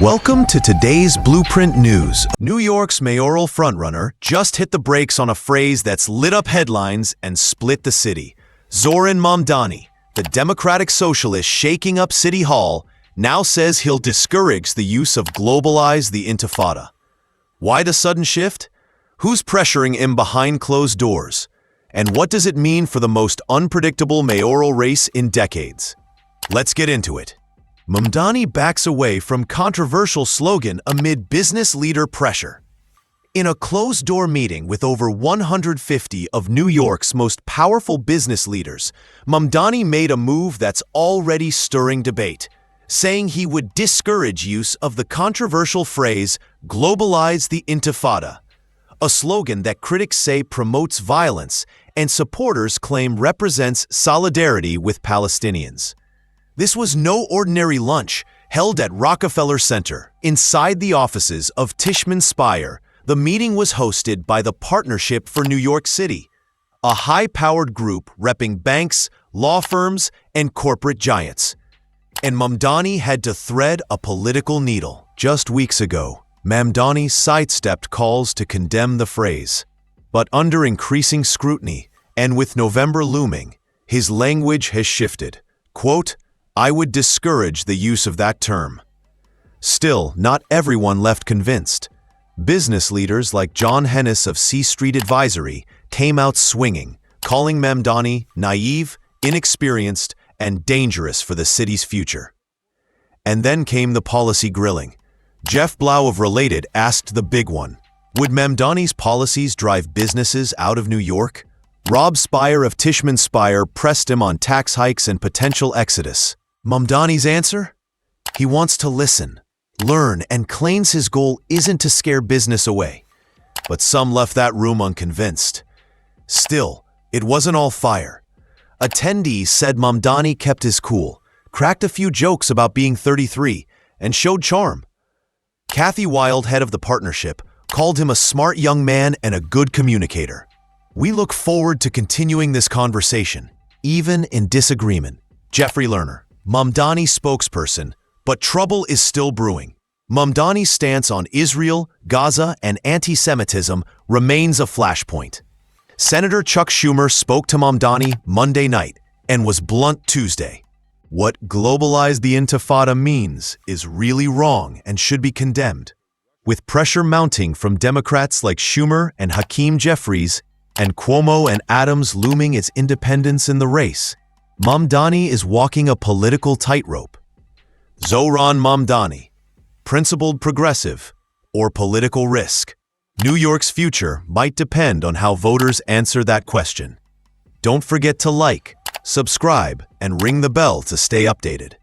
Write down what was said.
Welcome to today's Blueprint News. New York's mayoral frontrunner just hit the brakes on a phrase that's lit up headlines and split the city. Zohran Mamdani, the Democratic Socialist shaking up City Hall, now says he'll discourage the use of Globalize the Intifada. Why the sudden shift? Who's pressuring him behind closed doors? And what does it mean for the most unpredictable mayoral race in decades? Let's get into it. Mandani backs away from controversial slogan amid business leader pressure. In a closed-door meeting with over 150 of New York's most powerful business leaders, Mamdani made a move that's already stirring debate, saying he would discourage use of the controversial phrase, "Globalize the Intifada," a slogan that critics say promotes violence and supporters claim represents solidarity with Palestinians. This was no ordinary lunch held at Rockefeller Center. Inside the offices of Tishman Speyer, the meeting was hosted by the Partnership for New York City, a high-powered group repping banks, law firms, and corporate giants. And Mamdani had to thread a political needle. Just weeks ago, Mamdani sidestepped calls to condemn the phrase. But under increasing scrutiny, and with November looming, his language has shifted. Quote, "I would discourage the use of that term." Still, not everyone left convinced. Business leaders like John Hennis of C Street Advisory came out swinging, calling Mamdani naive, inexperienced, and dangerous for the city's future. And then came the policy grilling. Jeff Blau of Related asked the big one, would Mamdani's policies drive businesses out of New York? Rob Speyer of Tishman Speyer pressed him on tax hikes and potential exodus. Mamdani's answer? He wants to listen, learn, and claims his goal isn't to scare business away. But some left that room unconvinced. Still, it wasn't all fire. Attendees said Mamdani kept his cool, cracked a few jokes about being 33, and showed charm. Kathy Wild, head of the partnership, called him a smart young man and a good communicator. We look forward to continuing this conversation, even in disagreement. Jeffrey Lerner, Mamdani spokesperson, but trouble is still brewing. Mamdani's stance on Israel, Gaza, and anti-Semitism remains a flashpoint. Senator Chuck Schumer spoke to Mamdani Monday night and was blunt Tuesday. What Globalize the Intifada means is really wrong and should be condemned. With pressure mounting from Democrats like Schumer and Hakeem Jeffries, and Cuomo and Adams looming its independence in the race, Mamdani is walking a political tightrope. Zohran Mamdani, principled progressive, or political risk? New York's future might depend on how voters answer that question. Don't forget to like, subscribe, and ring the bell to stay updated.